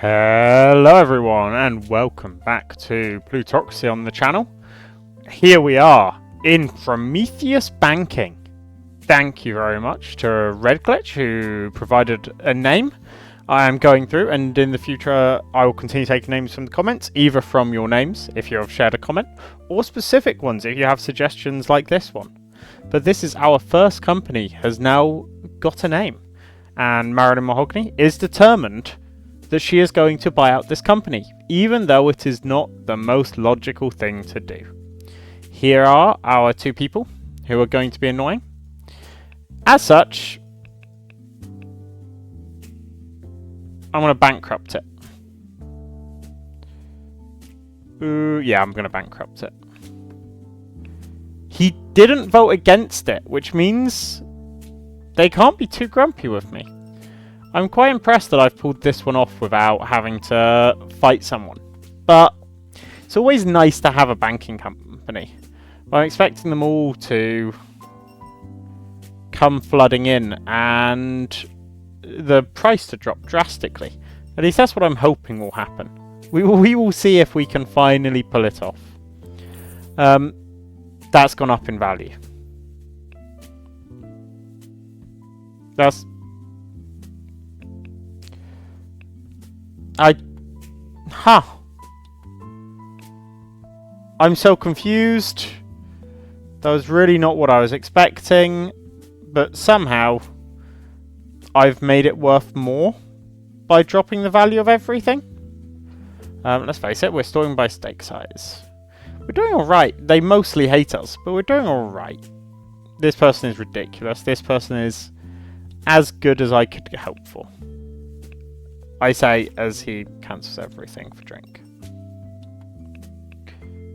Hello everyone and welcome back to Plutocracy on the channel. Here we are in Prometheus Banking. Thank you very much to Redglitch who provided a name. I am going through and in the future I will continue taking names from the comments, either from your names if you have shared a comment, or specific ones if you have suggestions like this one. But this is our first company has now got a name, and Marilyn Mahogany is determined that she is going to buy out this company, even though it is not the most logical thing to do. Here are our two people who are going to be annoying. As such, I'm going to bankrupt it. Yeah, I'm going to bankrupt it. He didn't vote against it, which means they can't be too grumpy with me. I'm quite impressed that I've pulled this one off without having to fight someone. But it's always nice to have a banking company. I'm expecting them all to come flooding in and the price to drop drastically. At least that's what I'm hoping will happen. We will see if we can finally pull it off. That's gone up in value. I'm so confused. That was really not what I was expecting, but somehow I've made it worth more by dropping the value of everything. Let's face it, we're sorting by stake size. We're doing alright. They mostly hate us, but we're doing alright. This person is ridiculous. This person is as good as I could hope for. I say as he cancels everything for drink.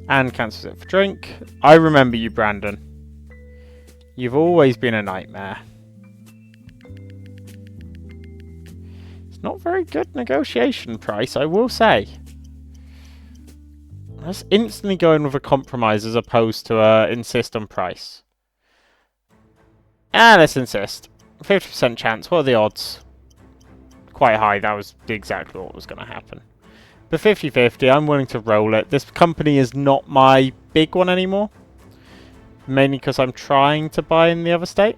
And cancels it for drink. I remember you, Brandon. You've always been a nightmare. It's not very good negotiation price, I will say. Let's instantly go in with a compromise as opposed to insist on price. Let's insist. 50% chance. What are the odds? Quite high. That was exactly what was going to happen. But 50-50, I'm willing to roll it. This company is not my big one anymore. Mainly because I'm trying to buy in the other state.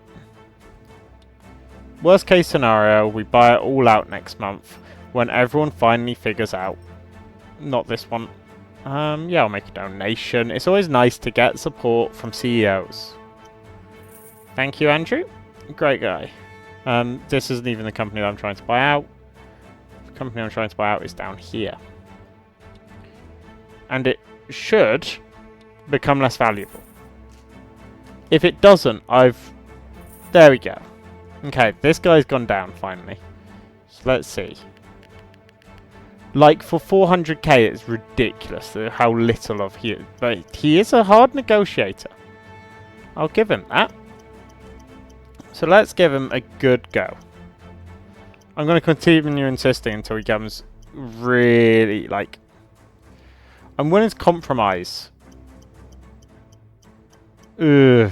Worst case scenario, we buy it all out next month when everyone finally figures out. Not this one. Yeah, I'll make a donation. It's always nice to get support from CEOs. Thank you, Andrew. Great guy. This isn't even the company that I'm trying to buy out. The company I'm trying to buy out is down here. And it should become less valuable. If it doesn't, there we go. Okay, this guy's gone down finally. So let's see. Like, for 400k, it's ridiculous how little of he is. But he is a hard negotiator. I'll give him that. So let's give him a good go. I'm going to continue insisting until he becomes really, like... I'm willing to compromise. Ugh.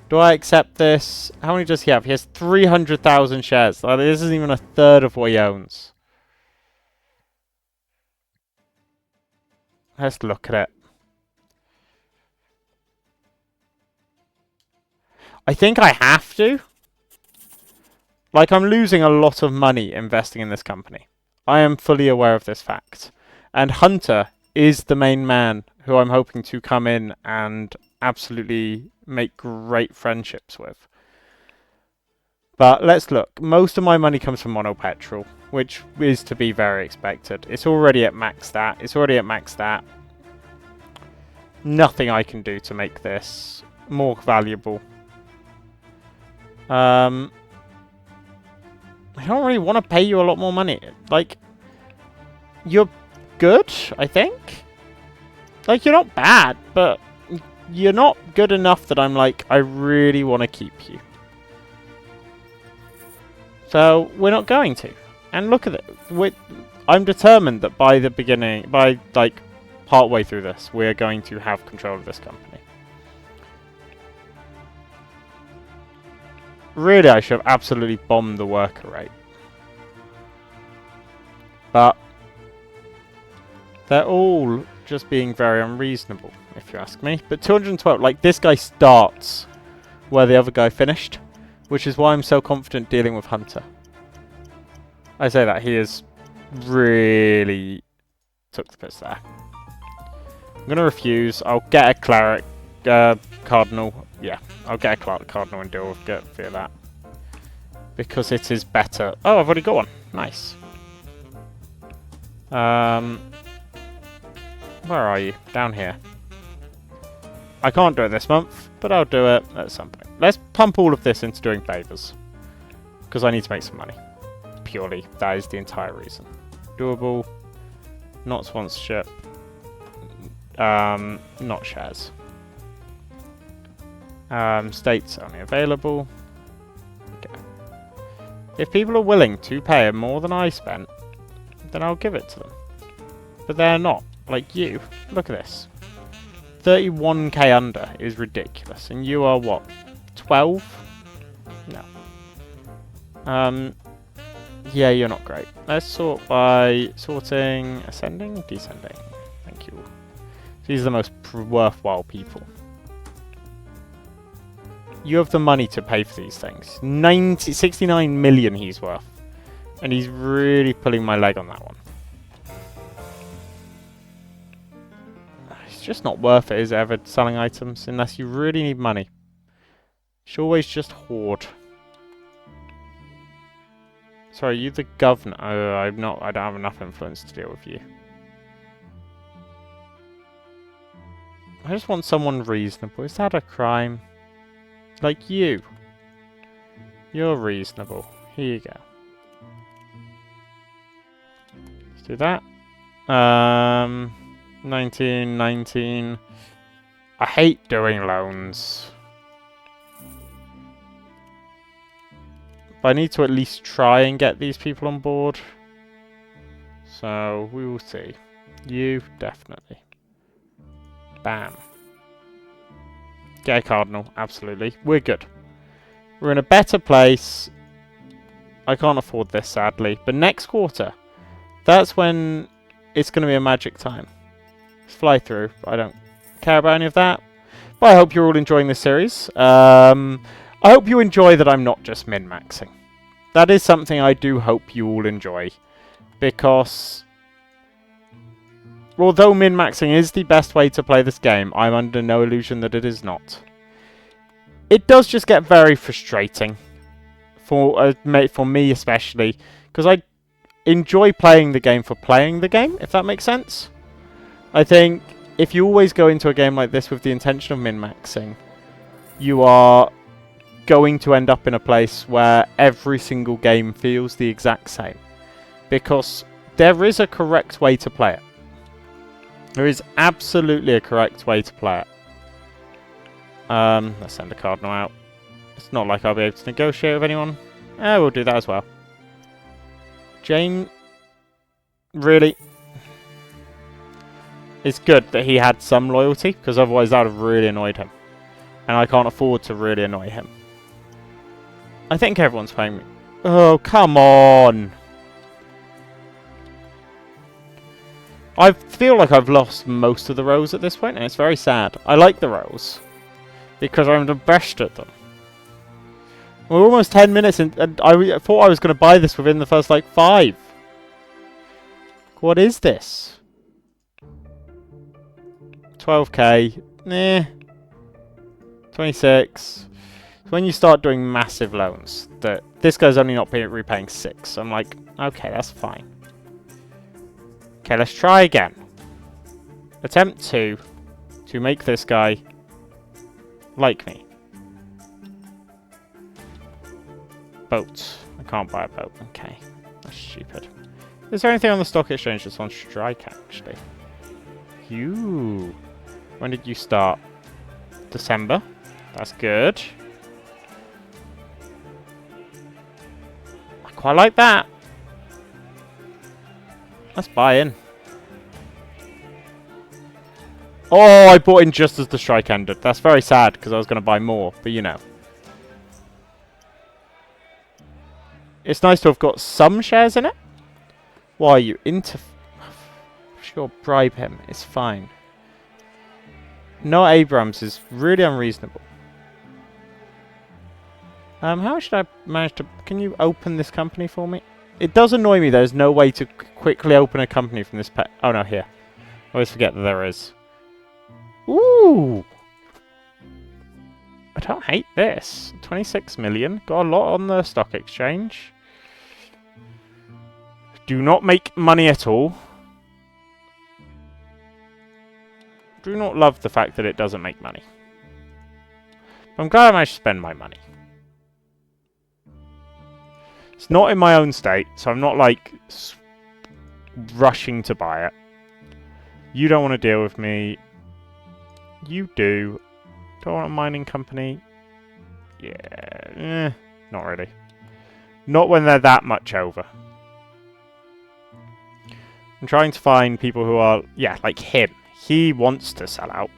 Do I accept this? How many does he have? He has 300,000 shares. Like, this isn't even a third of what he owns. Let's look at it. I think I have to. Like, I'm losing a lot of money investing in this company. I am fully aware of this fact. And Hunter is the main man who I'm hoping to come in and absolutely make great friendships with. But let's look. Most of my money comes from monopetrol, which is to be very expected. It's already at max stat. It's already at max stat. Nothing I can do to make this more valuable. I don't really want to pay you a lot more money. Like, you're good, I think. Like, you're not bad, but you're not good enough that I'm like, I really want to keep you. So, we're not going to. And look at it. I'm determined that by the beginning, by, like, partway through this, we're going to have control of this company. Really, I should have absolutely bombed the worker rate. But they're all just being very unreasonable, if you ask me. But 212, like, this guy starts where the other guy finished, which is why I'm so confident dealing with Hunter. I say that he is really took the piss there. I'm going to refuse. I'll get a cleric, cardinal. Yeah, I'll get a cardinal and deal with fear that. Because it is better. Oh, I've already got one. Nice. Where are you? Down here. I can't do it this month, but I'll do it at some point. Let's pump all of this into doing favours. Because I need to make some money. Purely. That is the entire reason. Doable. Not sponsorship. Not shares. States only available. Okay. If people are willing to pay more than I spent, then I'll give it to them. But they're not. Like you. Look at this. 31k under is ridiculous. And you are what? 12? No. Yeah, you're not great. Let's sort by sorting, ascending, descending. Thank you. These are the most worthwhile people. You have the money to pay for these things. 69 million he's worth. And he's really pulling my leg on that one. It's just not worth it, is it, ever, selling items, unless you really need money. You should always just hoard. Sorry, you the governor. Oh, I don't have enough influence to deal with you. I just want someone reasonable. Is that a crime? Like you. You're reasonable. Here you go. Let's do that. 19. I hate doing loans. But I need to at least try and get these people on board. So, we will see. You, definitely. Bam. Get a cardinal, absolutely. We're good. We're in a better place. I can't afford this, sadly. But next quarter, that's when it's going to be a magic time. Let's fly through. I don't care about any of that. But I hope you're all enjoying this series. I hope you enjoy that I'm not just min-maxing. That is something I do hope you all enjoy. Because although min-maxing is the best way to play this game, I'm under no illusion that it is not. It does just get very frustrating. For me especially. Because I enjoy playing the game for playing the game, if that makes sense. I think if you always go into a game like this with the intention of min-maxing, you are going to end up in a place where every single game feels the exact same. Because there is a correct way to play it. There is absolutely a correct way to play it. Let's send a cardinal out. It's not like I'll be able to negotiate with anyone. We'll do that as well. Jane, really? It's good that he had some loyalty, because otherwise that would have really annoyed him. And I can't afford to really annoy him. I think everyone's paying me. Oh, come on! I feel like I've lost most of the rows at this point, and it's very sad. I like the rows, because I'm the best at them. We're almost 10 minutes in, and I thought I was going to buy this within the first, like, 5. What is this? 12k. Nah. 26. When you start doing massive loans, this guy's only not repaying 6. So I'm like, okay, that's fine. Okay, let's try again. Attempt 2 to make this guy like me. Boat. I can't buy a boat. Okay, that's stupid. Is there anything on the stock exchange that's on strike, actually? You. When did you start? December. That's good. I quite like that. Let's buy in. Oh, I bought in just as the strike ended. That's very sad because I was going to buy more, but you know. It's nice to have got some shares in it. Why are you into... Sure, bribe him. It's fine. No Abrams is really unreasonable. How should I manage to... Can you open this company for me? It does annoy me there's no way to quickly open a company from this pet... Oh, no, here. I always forget that there is. Ooh! I don't hate this. 26 million. Got a lot on the stock exchange. Do not make money at all. Do not love the fact that it doesn't make money. But I'm glad I managed to spend my money. It's not in my own state, so I'm not like rushing to buy it. You don't want to deal with me. You do. Do I want a mining company? Yeah. Not really. Not when they're that much over. I'm trying to find people who are... Yeah, like him. He wants to sell out.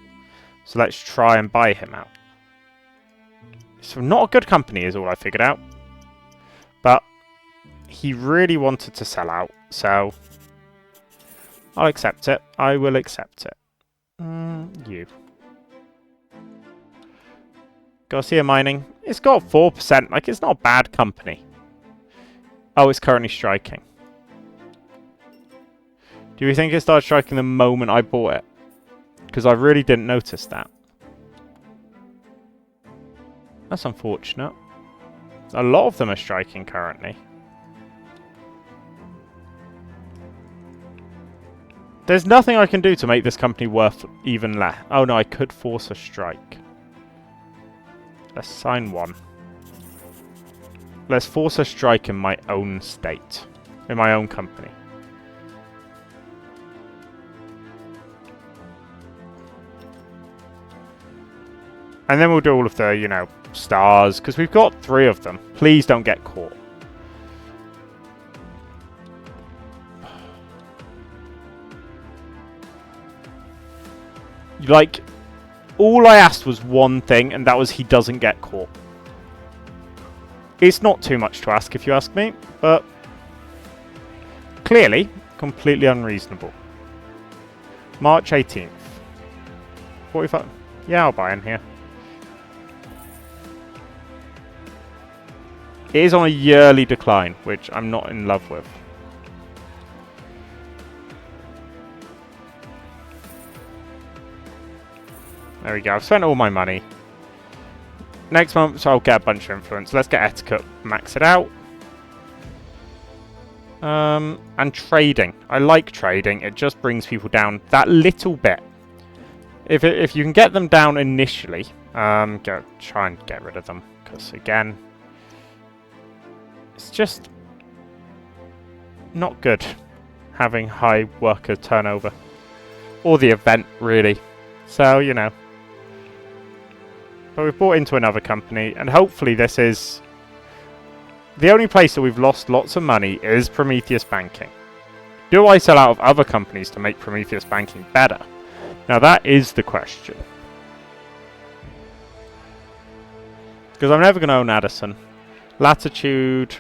So let's try and buy him out. So not a good company is all I figured out. But he really wanted to sell out. So I'll accept it. I will accept it. You. Garcia Mining. It's got 4%. Like, it's not a bad company. Oh, it's currently striking. Do you think it started striking the moment I bought it? Because I really didn't notice that. That's unfortunate. A lot of them are striking currently. There's nothing I can do to make this company worth even less. Oh no, I could force a strike. Let's sign one. Let's force a strike in my own state. In my own company. And then we'll do all of the, you know, stars. Because we've got 3 of them. Please don't get caught. Like, all I asked was one thing, and that was he doesn't get caught. It's not too much to ask if you ask me, but clearly, completely unreasonable. March 18th. 45. Yeah, I'll buy in here. It is on a yearly decline, which I'm not in love with. There we go. I've spent all my money. Next month, so I'll get a bunch of influence. Let's get etiquette, max it out. And trading. I like trading. It just brings people down that little bit. If you can get them down initially, go try and get rid of them. Because again, it's just not good having high worker turnover. Or the event, really. So, you know. But we've bought into another company, and hopefully this is... The only place that we've lost lots of money is Prometheus Banking. Do I sell out of other companies to make Prometheus Banking better? Now that is the question. Because I'm never going to own Addison. Latitude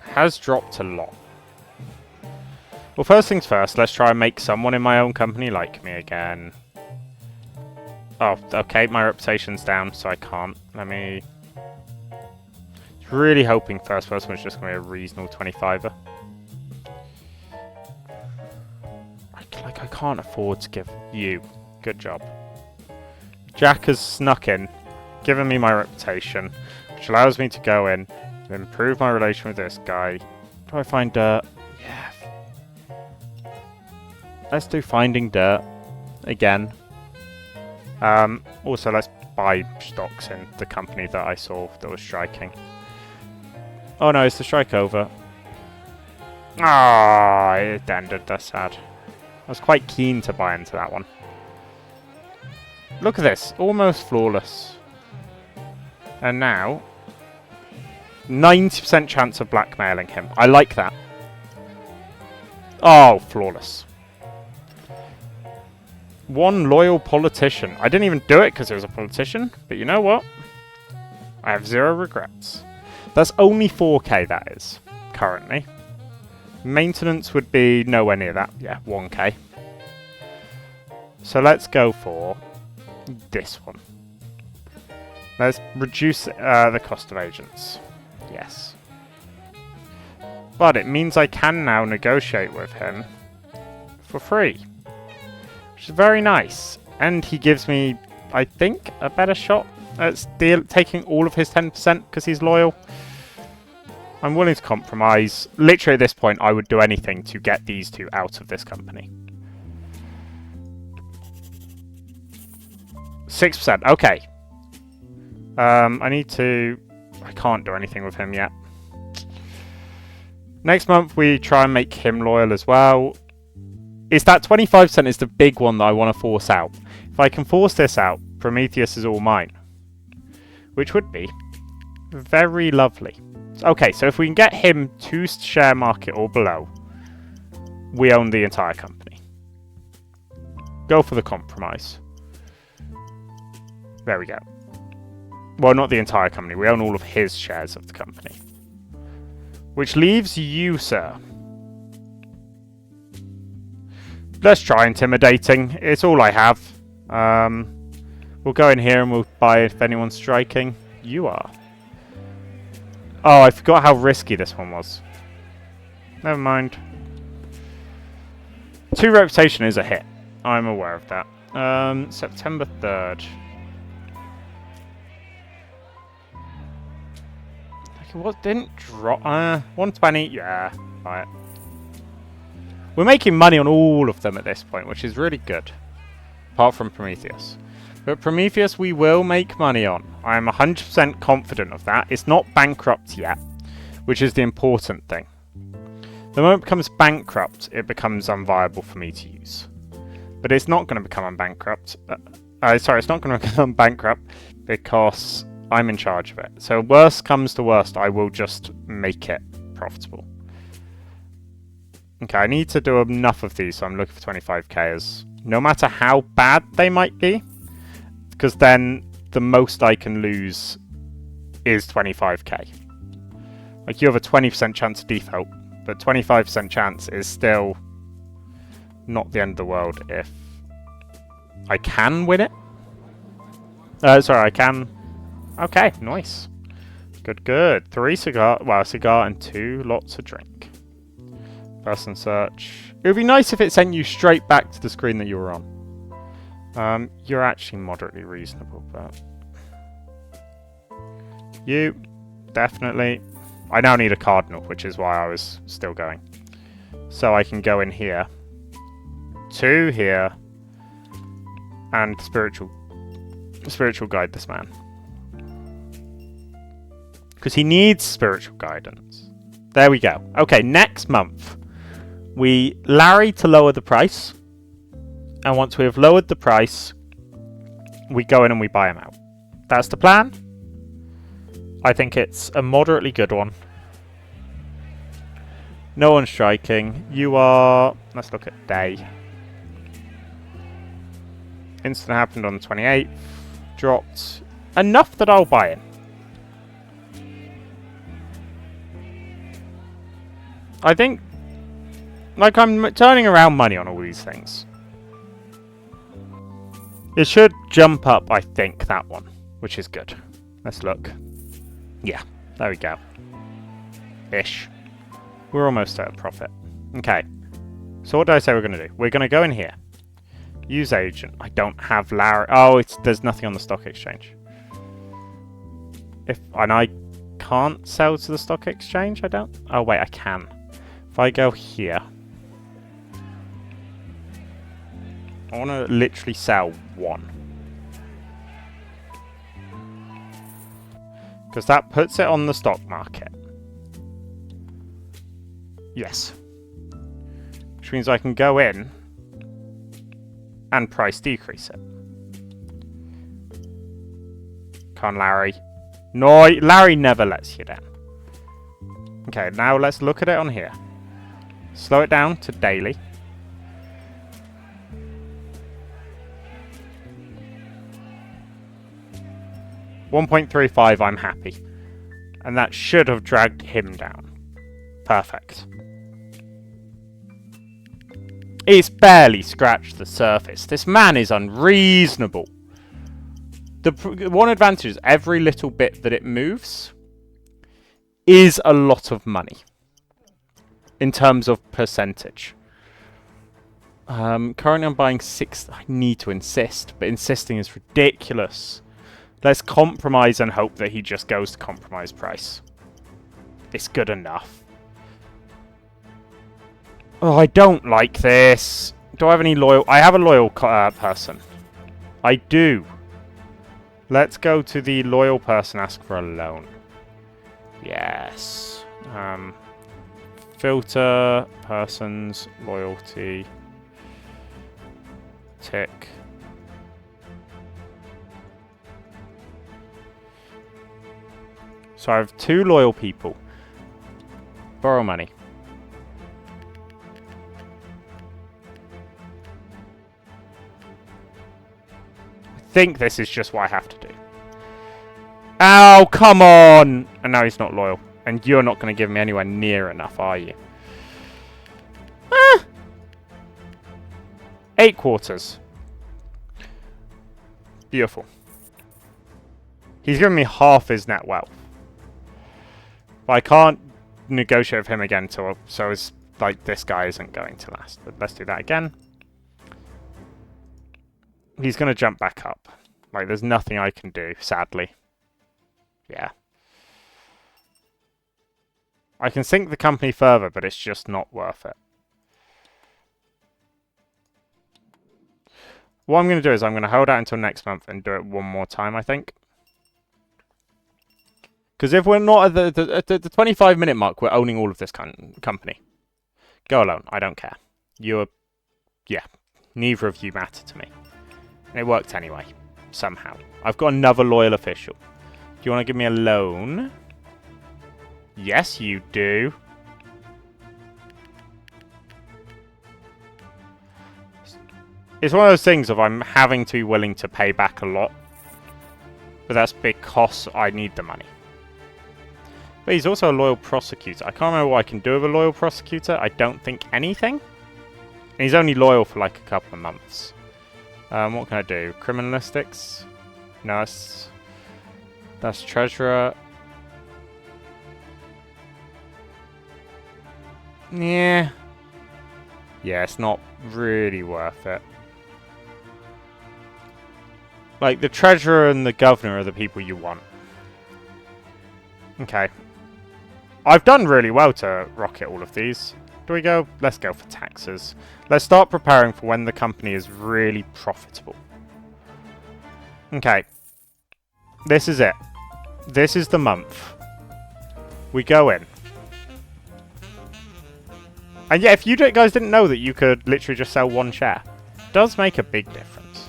has dropped a lot. Well, first things first, let's try and make someone in my own company like me again. Oh, okay, my reputation's down, so I can't. Let me... Really hoping first person was just going to be a reasonable 25er. I can't afford to give you. Good job. Jack has snuck in, given me my reputation, which allows me to go in and improve my relation with this guy. Do I find dirt? Yeah. Let's do finding dirt again. Also, let's buy stocks in the company that I saw that was striking. Oh no, it's the strike over. Ah, it ended. That's sad. I was quite keen to buy into that one. Look at this. Almost flawless. And now, 90% chance of blackmailing him. I like that. Oh, flawless. One loyal politician. I didn't even do it because it was a politician. But you know what? I have 0 regrets. That's only 4k, that is. currently. Maintenance would be nowhere near that. Yeah, 1k. So let's go for this one. Let's reduce the cost of agents. Yes. But it means I can now negotiate with him for free. Which is very nice. And he gives me, I think, a better shot at taking all of his 10% because he's loyal. I'm willing to compromise. Literally at this point, I would do anything to get these two out of this company. 6%. Okay. I can't do anything with him yet. Next month, we try and make him loyal as well. Is that 25% is the big one that I want to force out. If I can force this out, Prometheus is all mine. Which would be very lovely. Okay, so if we can get him to share market or below, we own the entire company. Go for the compromise. There we go. Well, not the entire company. We own all of his shares of the company. Which leaves you, sir. Let's try intimidating. It's all I have. We'll go in here and we'll buy if anyone's striking. You are. Oh, I forgot how risky this one was. Never mind. 2 reputation is a hit. I'm aware of that. September 3rd. What didn't drop? 120. Yeah, buy it. We're making money on all of them at this point, which is really good. Apart from Prometheus. But Prometheus we will make money on. I am 100% confident of that. It's not bankrupt yet, which is the important thing. The moment it becomes bankrupt, it becomes unviable for me to use. But it's not going to become unbankrupt. Sorry, it's not going to become bankrupt because I'm in charge of it. So worst comes to worst, I will just make it profitable. Okay, I need to do enough of these, so I'm looking for 25k as no matter how bad they might be, because then the most I can lose is 25k. Like, you have a 20% chance of default, but 25% chance is still not the end of the world if I can win it. Sorry, I can. Okay, nice. Good, good. 3 cigar, well, a cigar and 2 lots of drink. Person search. It would be nice if it sent you straight back to the screen that you were on. You're actually moderately reasonable, but... You, definitely. I now need a cardinal, which is why I was still going. So I can go in here. 2 here. And spiritual guide this man. Because he needs spiritual guidance. There we go. Okay, next month. We Larry to lower the price. And once we have lowered the price, we go in and we buy him out. That's the plan. I think it's a moderately good one. No one striking. You are... Let's look at day. Incident happened on the 28th. Dropped enough that I'll buy it. I think... Like, I'm turning around money on all these things. It should jump up, I think, that one. Which is good. Let's look. Yeah, there we go. Ish. We're almost at a profit. Okay. So what did I say we're going to do? We're going to go in here. Use agent. I don't have Larry. Oh, there's nothing on the stock exchange. And I can't sell to the stock exchange, I don't? Oh, wait, I can. If I go here. I want to literally sell 1. Because that puts it on the stock market. Yes. Which means I can go in and price decrease it. Come on, Larry. No, Larry never lets you down. Okay, now let's look at it on here. Slow it down to daily. $1.35, I'm happy. And that should have dragged him down. Perfect. It's barely scratched the surface. This man is unreasonable. The one advantage is every little bit that it moves is a lot of money in terms of percentage. Currently I'm buying 6. I need to insist, but insisting is ridiculous. Let's compromise and hope that he just goes to compromise price. It's good enough. Oh, I don't like this. Do I have any loyal... I have a loyal person. I do. Let's go to the loyal person, ask for a loan. Yes. Filter, persons, loyalty. Tick. So I have 2 loyal people. Borrow money. I think this is just what I have to do. Ow, come on! And now he's not loyal. And you're not going to give me anywhere near enough, are you? 8 quarters. Beautiful. He's given me half his net wealth. But I can't negotiate with him again, so it's like this guy isn't going to last. But let's do that again. He's going to jump back up. Like, there's nothing I can do, sadly. Yeah. I can sink the company further, but it's just not worth it. What I'm going to do is I'm going to hold out until next month and do it one more time, I think. Because if we're not at the 25-minute mark, we're owning all of this company. Go alone. I don't care. Yeah. Neither of you matter to me. And it worked anyway. Somehow. I've got another loyal official. Do you want to give me a loan? Yes, you do. It's one of those things of I'm having to be willing to pay back a lot. But that's because I need the money. But he's also a loyal prosecutor. I can't remember what I can do with a loyal prosecutor. I don't think anything. And he's only loyal for like a couple of months. What can I do? Criminalistics? No, that's treasurer. Yeah. Yeah, it's not really worth it. Like, the treasurer and the governor are the people you want. Okay. I've done really well to rocket all of these. Do we go? Let's go for taxes. Let's start preparing for when the company is really profitable. Okay. This is it. This is the month. We go in. And yeah, if you guys didn't know that you could literally just sell 1 share, it does make a big difference.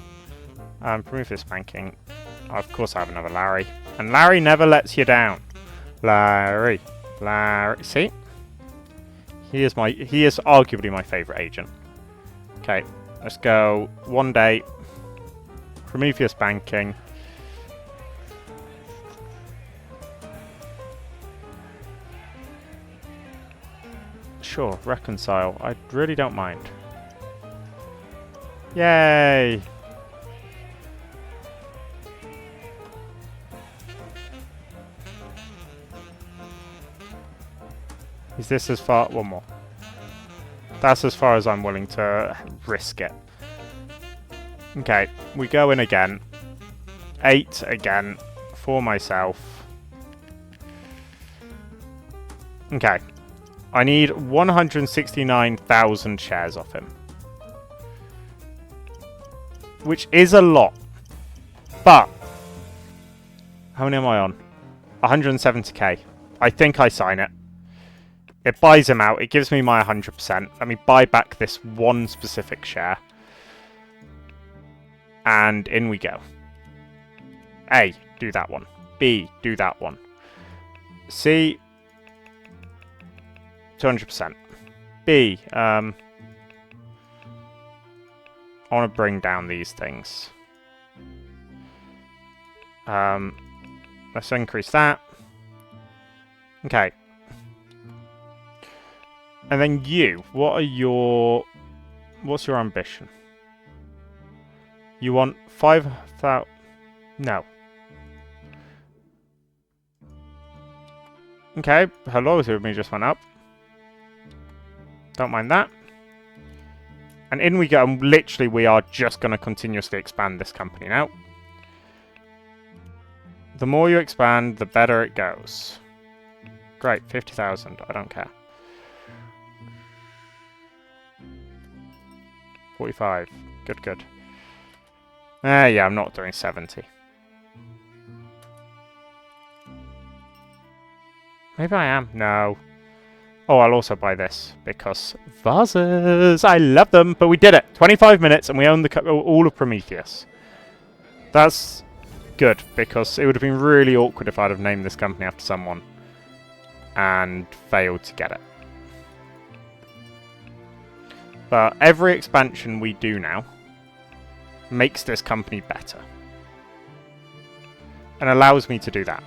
Remove this banking. Of course I have another Larry. And Larry never lets you down. Larry. See? He is arguably my favourite agent. Okay, let's go 1 day. Prometheus banking. Sure, reconcile. I really don't mind. Yay! Is this as far? One more. That's as far as I'm willing to risk it. Okay, we go in again. 8 again for myself. Okay. I need 169,000 shares off him. Which is a lot. But how many am I on? 170k. I think I sign it. It buys him out. It gives me my 100%. Let me buy back this one specific share. And in we go. A, do that one. B, do that one. C, 200%. B, I want to bring down these things. Let's increase that. Okay. And then you, what's your ambition? You want 5,000? No. Okay, hello, so me just went up. Don't mind that. And in we go, and literally we are just going to continuously expand this company now. The more you expand, the better it goes. Great, 50,000, I don't care. 45, good. Yeah, I'm not doing 70. Maybe I am. No. Oh, I'll also buy this because vases. I love them, but we did it. 25 minutes, and we own all of Prometheus. That's good because it would have been really awkward if I'd have named this company after someone and failed to get it. But every expansion we do now makes this company better and allows me to do that.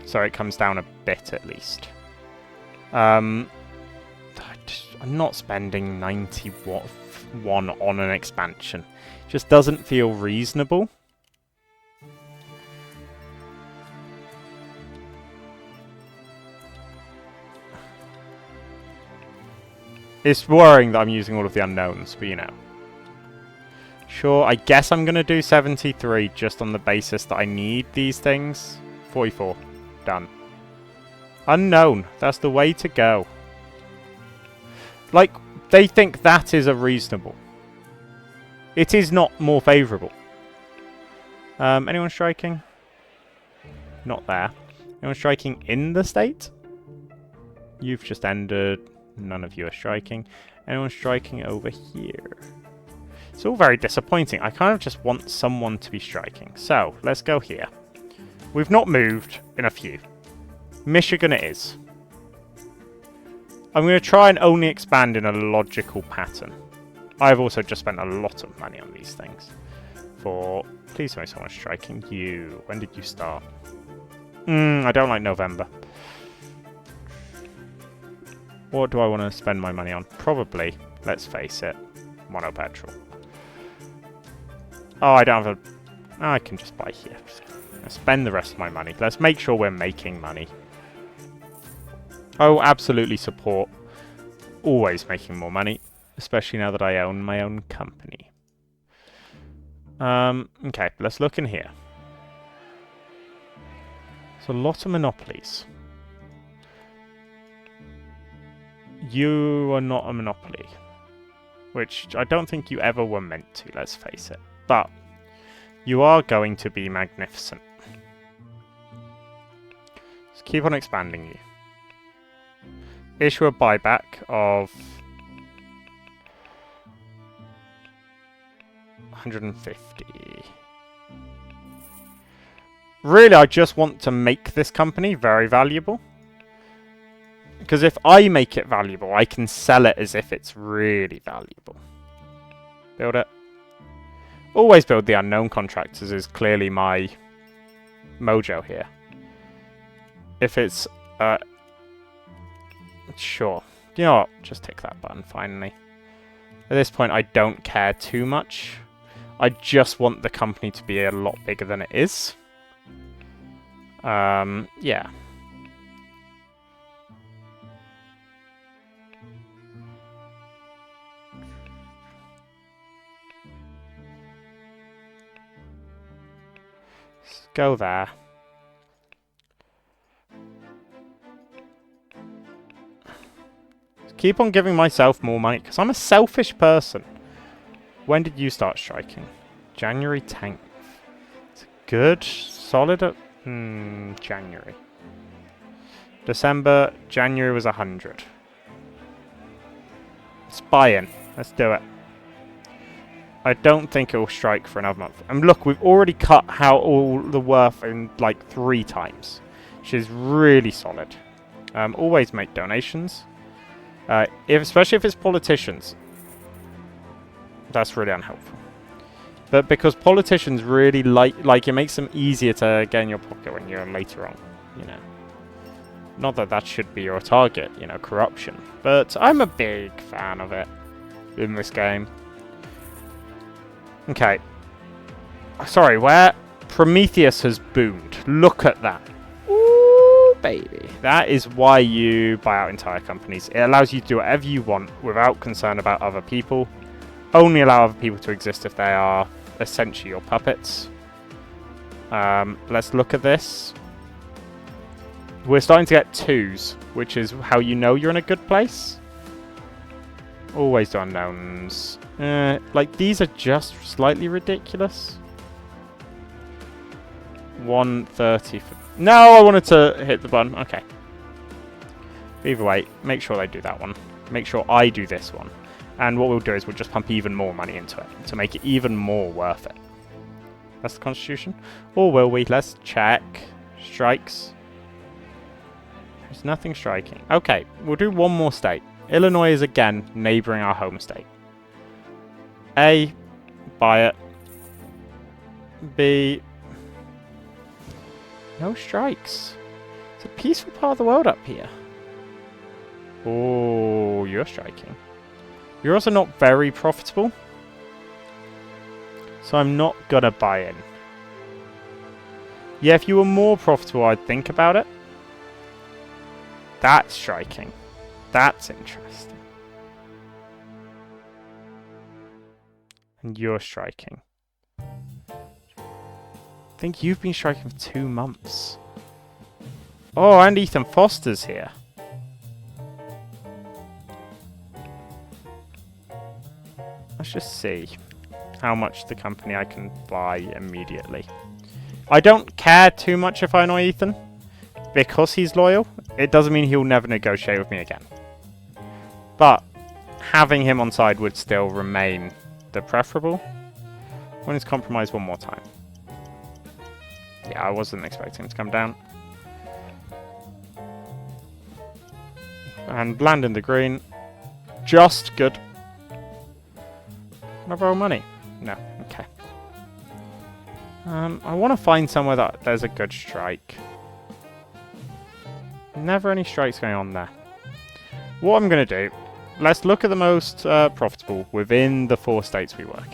So it comes down a bit at least. I'm not spending 91 on an expansion. It just doesn't feel reasonable. It's worrying that I'm using all of the unknowns, but you know. Sure, I guess I'm going to do 73 just on the basis that I need these things. 44. Done. Unknown. That's the way to go. Like, they think that is a reasonable. It is not more favourable. Anyone striking? Not there. Anyone striking in the state? You've just ended. None of you are striking. Anyone striking over here? It's all very disappointing. I kind of just want someone to be striking. So, let's go here. We've not moved in a few. Michigan it is. I'm going to try and only expand in a logical pattern. I've also just spent a lot of money on these things. Please tell me someone's striking you. When did you start? I don't like November. What do I want to spend my money on? Probably, let's face it, mono petrol. Oh, I don't have a... I can just buy here. Let's spend the rest of my money. Let's make sure we're making money. Oh, absolutely support. Always making more money. Especially now that I own my own company. Okay, let's look in here. There's a lot of monopolies. You are not a monopoly. Which I don't think you ever were meant to, let's face it. But you are going to be magnificent. Just keep on expanding you. Issue a buyback of 150. Really, I just want to make this company very valuable. Because if I make it valuable, I can sell it as if it's really valuable. Build it. Always build the unknown contractors is clearly my mojo here. If it's... sure. You know what? Just tick that button, finally. At this point, I don't care too much. I just want the company to be a lot bigger than it is. Yeah. Let's go there. Keep on giving myself more money, because I'm a selfish person. When did you start striking? January 10th. It's good, solid... January. December, January was 100. Let's buy in. Let's do it. I don't think it will strike for another month. And look, we've already cut out all the worth in like 3 times. Which is really solid. Always make donations. Especially if it's politicians. That's really unhelpful. But because politicians really like it makes them easier to get in your pocket when you're later on, you know. Not that that should be your target, you know, corruption. But I'm a big fan of it in this game. Okay. Sorry, where? Prometheus has boomed. Look at that. Ooh, baby. That is why you buy out entire companies. It allows you to do whatever you want without concern about other people. Only allow other people to exist if they are essentially your puppets. Let's look at this. We're starting to get 2s, which is how you know you're in a good place. Always do unknowns. Like, these are just slightly ridiculous. 130 for... No, I wanted to hit the button. Okay. Either way, make sure they do that one. Make sure I do this one. And what we'll do is we'll just pump even more money into it to make it even more worth it. That's the Constitution. Or will we? Let's check. Strikes. There's nothing striking. Okay, we'll do one more state. Illinois is again neighbouring our home state. A, buy it. B, no strikes. It's a peaceful part of the world up here. Oh, you're striking. You're also not very profitable. So I'm not gonna buy in. Yeah, if you were more profitable, I'd think about it. That's striking. That's interesting. And you're striking. I think you've been striking for 2 months. Oh, and Ethan Foster's here. Let's just see how much the company I can buy immediately. I don't care too much if I annoy Ethan, because he's loyal. It doesn't mean he'll never negotiate with me again. But having him on side would still remain the preferable. When it's compromised one more time. Yeah, I wasn't expecting him to come down. And land in the green. Just good. Can I borrow money? No, okay. I want to find somewhere that there's a good strike. Never any strikes going on there. What I'm going to do, let's look at the most profitable within the 4 states we work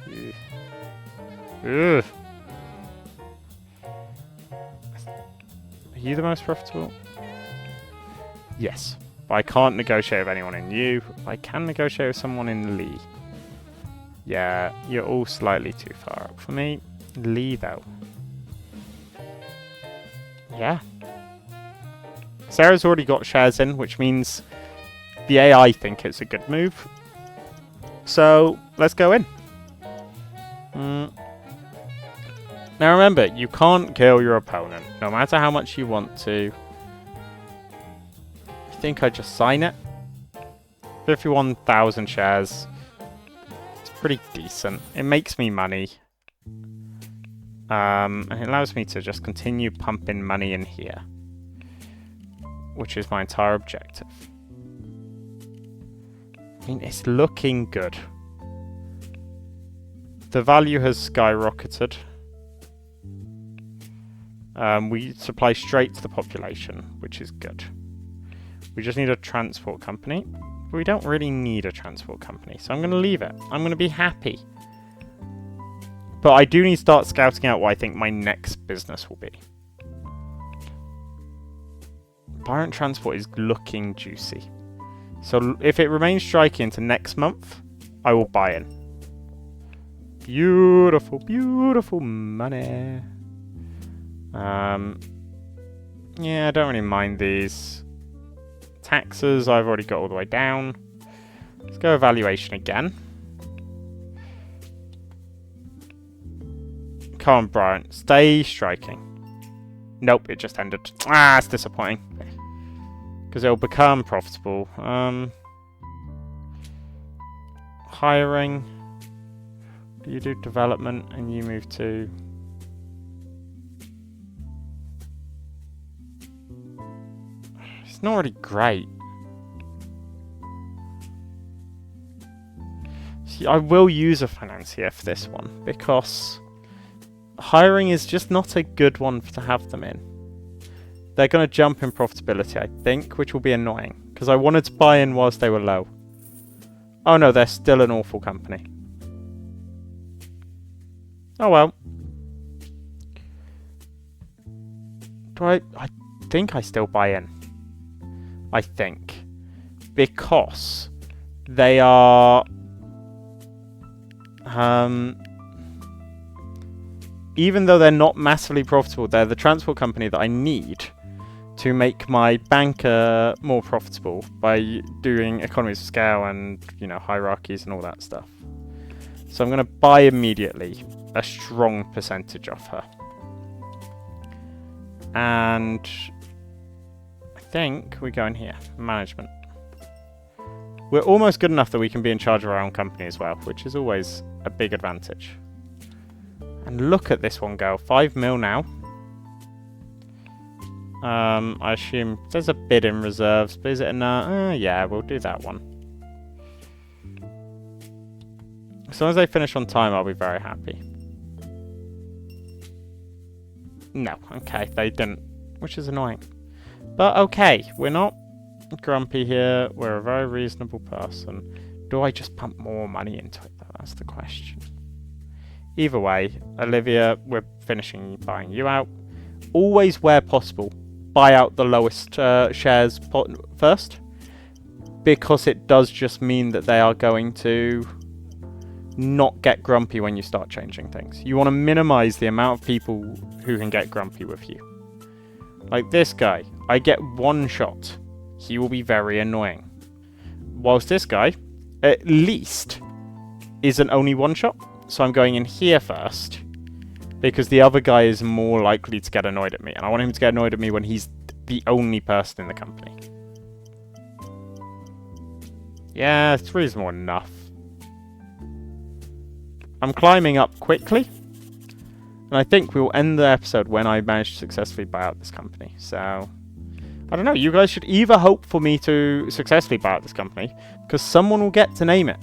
in. Ugh. Are you the most profitable? Yes. But I can't negotiate with anyone in you. I can negotiate with someone in Lee. Yeah, you're all slightly too far up for me. Lee, though. Yeah. Sarah's already got shares in, which means the AI think it's a good move. So, let's go in. Now remember, you can't kill your opponent, no matter how much you want to. I think I just sign it. 51,000 shares. It's pretty decent. It makes me money. And it allows me to just continue pumping money in here. Which is my entire objective. I mean, it's looking good. The value has skyrocketed. We supply straight to the population, which is good. We just need a transport company. But we don't really need a transport company, so I'm going to leave it. I'm going to be happy. But I do need to start scouting out what I think my next business will be. Pirate transport is looking juicy. So if it remains striking into next month, I will buy in. Beautiful, beautiful money. Yeah, I don't really mind these. Taxes, I've already got all the way down. Let's go evaluation again. Come on, Brian. Stay striking. Nope, it just ended. Ah, it's disappointing. Because it'll become profitable. Hiring. You do development and you move to... It's not really great. See, I will use a financier for this one because hiring is just not a good one to have them in. They're going to jump in profitability, I think, which will be annoying. Because I wanted to buy in whilst they were low. Oh no, they're still an awful company. Oh well. I think I still buy in. I think. Because they are... even though they're not massively profitable, they're the transport company that I need to make my banker more profitable by doing economies of scale and, you know, hierarchies and all that stuff. So I'm going to buy immediately a strong percentage of her. And I think we go in here, management. We're almost good enough that we can be in charge of our own company as well, which is always a big advantage. And look at this one go, 5 mil now. I assume there's a bid in reserves, but is it enough? Yeah, we'll do that one. As long as they finish on time, I'll be very happy. No, okay, they didn't, which is annoying. But okay, we're not grumpy here. We're a very reasonable person. Do I just pump more money into it, though? That's the question. Either way, Olivia, we're finishing buying you out. Always, where possible, buy out the lowest shares first. Because it does just mean that they are going to not get grumpy when you start changing things. You want to minimize the amount of people who can get grumpy with you. Like this guy, I get one shot. He will be very annoying. Whilst this guy, at least, isn't only one shot. So I'm going in here first. Because the other guy is more likely to get annoyed at me. And I want him to get annoyed at me when he's the only person in the company. Yeah, it's reasonable enough. I'm climbing up quickly. And I think we'll end the episode when I manage to successfully buy out this company. So, I don't know. You guys should either hope for me to successfully buy out this company, because someone will get to name it.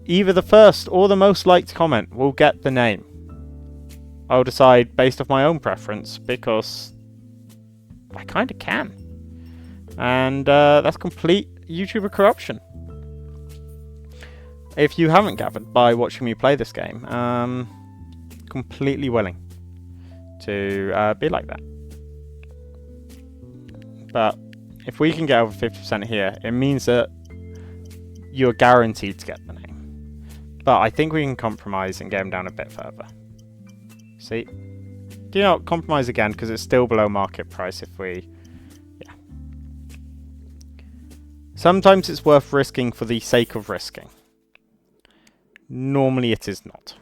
Either the first or the most liked comment will get the name. I'll decide based off my own preference, because I kind of can. And that's complete YouTuber corruption. If you haven't gathered by watching me play this game, completely willing to be like that. But if we can get over 50% here, it means that you're guaranteed to get the name. But I think we can compromise and get them down a bit further. See? Do you not compromise again, because it's still below market price if we... Yeah. Sometimes it's worth risking for the sake of risking. Normally it is not.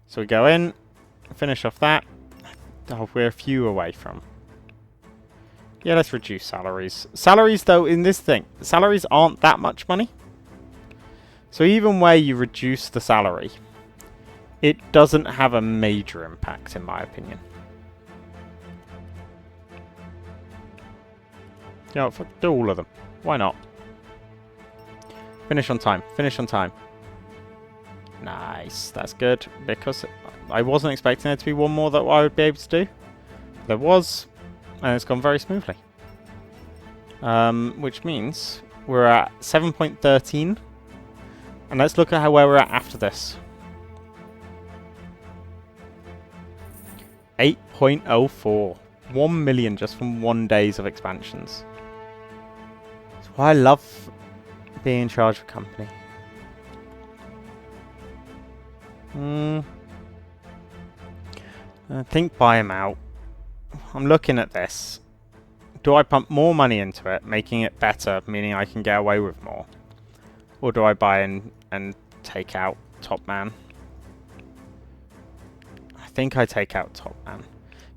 So we go in, finish off that. Oh, we're a few away from. Yeah, let's reduce salaries. Salaries, though, in this thing, salaries aren't that much money. So even where you reduce the salary, it doesn't have a major impact, in my opinion. You know, do all of them. Why not? Finish on time. Finish on time. Nice. That's good. Because I wasn't expecting there to be one more that I would be able to do. There was. And it's gone very smoothly. Which means we're at 7.13. And let's look at where we're at after this. 8.04. 1 million just from 1 days of expansions. That's why I love being in charge of a company. I think buy him out. I'm looking at this. Do I pump more money into it, making it better, meaning I can get away with more? Or do I buy in and take out Top Man? I think I take out Top Man.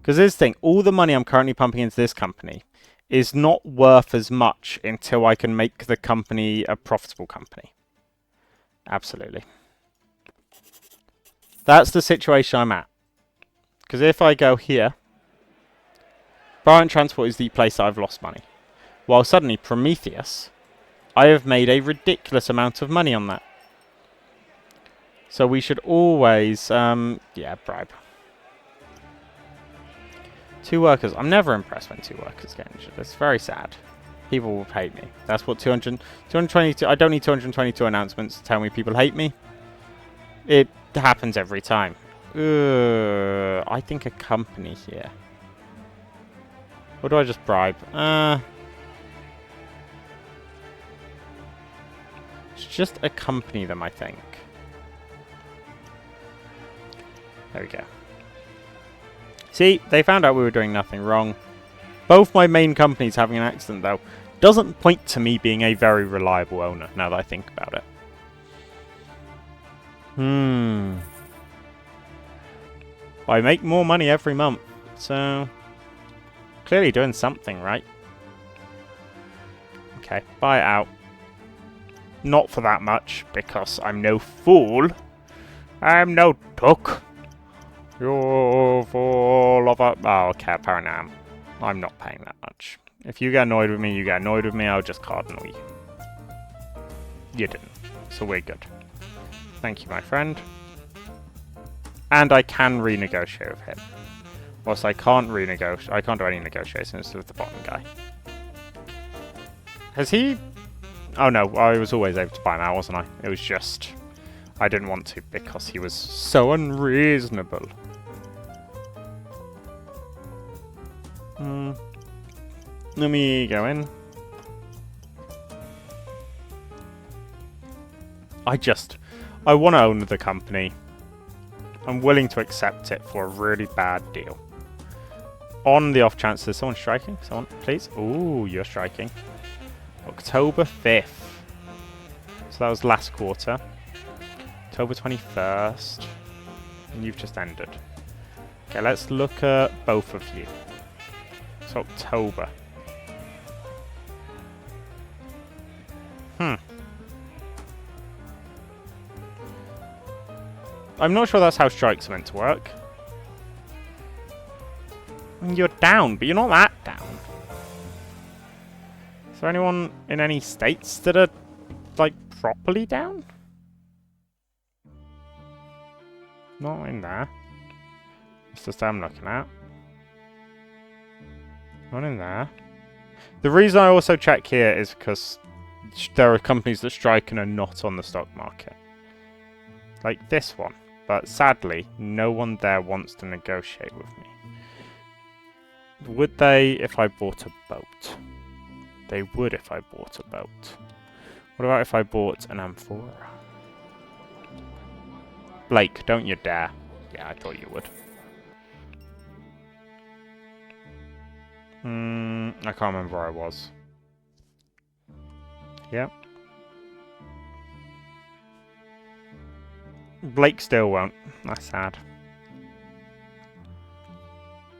Because this thing, all the money I'm currently pumping into this company is not worth as much until I can make the company a profitable company. Absolutely. That's the situation I'm at. Because if I go here, Bryant Transport is the place I've lost money. While suddenly Prometheus, I have made a ridiculous amount of money on that. So we should always, yeah, bribe. 2 workers. I'm never impressed when 2 workers get injured. It's very sad. People will hate me. That's what 222... I don't need 222 announcements to tell me people hate me. It happens every time. I think a company here. Or do I just bribe? It's just accompany them, I think. There we go. See, they found out we were doing nothing wrong. Both my main companies having an accident, though, doesn't point to me being a very reliable owner, now that I think about it. I make more money every month, so... clearly doing something right. Okay, buy it out. Not for that much, because I'm no fool. I'm no duck. You're full of a... oh, okay, apparently I'm not paying that much. If you get annoyed with me, you get annoyed with me, I'll just cardinal you. You didn't, so we're good. Thank you, my friend. And I can renegotiate with him. Whilst I can't renegotiate, I can't do any negotiations with the bottom guy. Has he... oh no, I was always able to buy him out, wasn't I? It was just... I didn't want to because he was so unreasonable. Let me go in. I want to own the company. I'm willing to accept it for a really bad deal. On the off chance there's someone striking. Someone, please. Ooh, you're striking. October 5th. So that was last quarter. October 21st. And you've just ended. Okay, let's look at both of you. It's October. I'm not sure that's how strikes are meant to work. You're down, but you're not that down. Is there anyone in any states that are, like, properly down? Not in there. It's just I'm looking at. Not in there. The reason I also check here is because there are companies that strike and are not on the stock market. Like this one. But sadly, no one there wants to negotiate with me. Would they if I bought a boat? They would if I bought a boat. What about if I bought an amphora? Blake, don't you dare. Yeah, I thought you would. I can't remember where I was. Yep. Blake still won't. That's sad.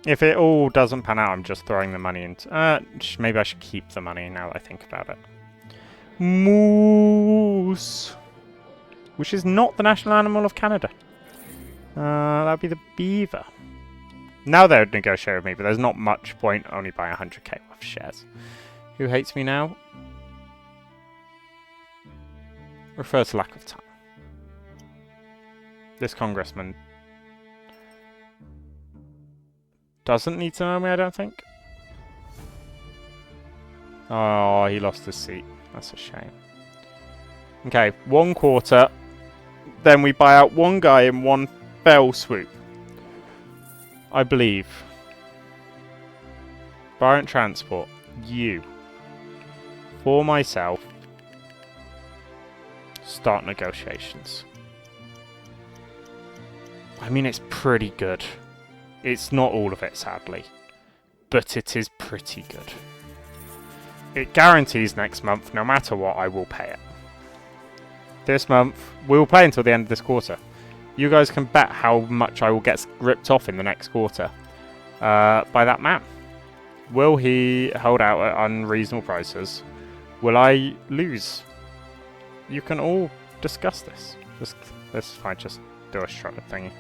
If it all doesn't pan out, I'm just throwing the money into... maybe I should keep the money now that I think about it. Moose! Which is not the national animal of Canada. That would be the beaver. Now they would negotiate with me, but there's not much point only buying 100k worth of shares. Who hates me now? Refer to lack of time. This congressman doesn't need to know me, I don't think. Oh, he lost his seat. That's a shame. Okay, 1 quarter. Then we buy out one guy in one fell swoop. I believe. Barrett Transport. You. For myself. Start negotiations. I mean, it's pretty good. It's not all of it, sadly. But it is pretty good. It guarantees next month, no matter what, I will pay it. This month, we will pay until the end of this quarter. You guys can bet how much I will get ripped off in the next quarter. By that man. Will he hold out at unreasonable prices? Will I lose? You can all discuss this. This is fine, just do a shrug thingy.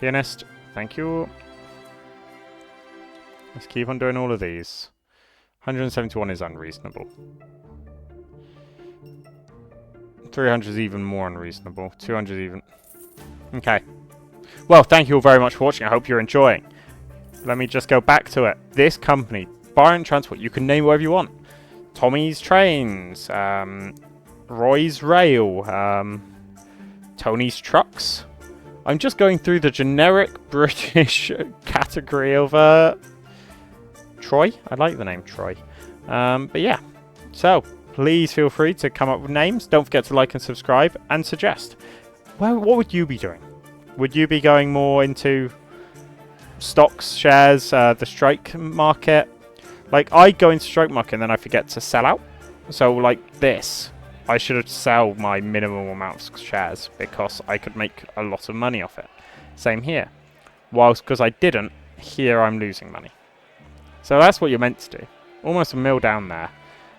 Pianist, thank you. Let's keep on doing all of these. 171 is unreasonable. 300 is even more unreasonable. 200 even... Okay. Well, thank you all very much for watching. I hope you're enjoying. let me just go back to it. This company, Bar and Transport, you can name whatever you want. Tommy's Trains, Roy's Rail, Tony's Trucks. I'm just going through the generic British category of Troy. I like the name Troy. But yeah, so please feel free to come up with names. Don't forget to like and subscribe and suggest. Well, what would you be doing? Would you be going more into stocks, shares, the strike market? Like, I go into strike market and then I forget to sell out. So like this, I should sell my minimum amount of shares because I could make a lot of money off it. Same here. Whilst because I didn't, here I'm losing money. So that's what you're meant to do. Almost a mil down there,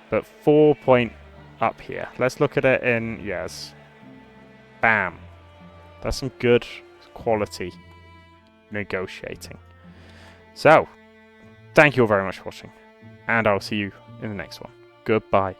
but 4 point up here. Let's look at it in, yes. Bam. That's some good quality negotiating. So, thank you all very much for watching, and I'll see you in the next one. Goodbye.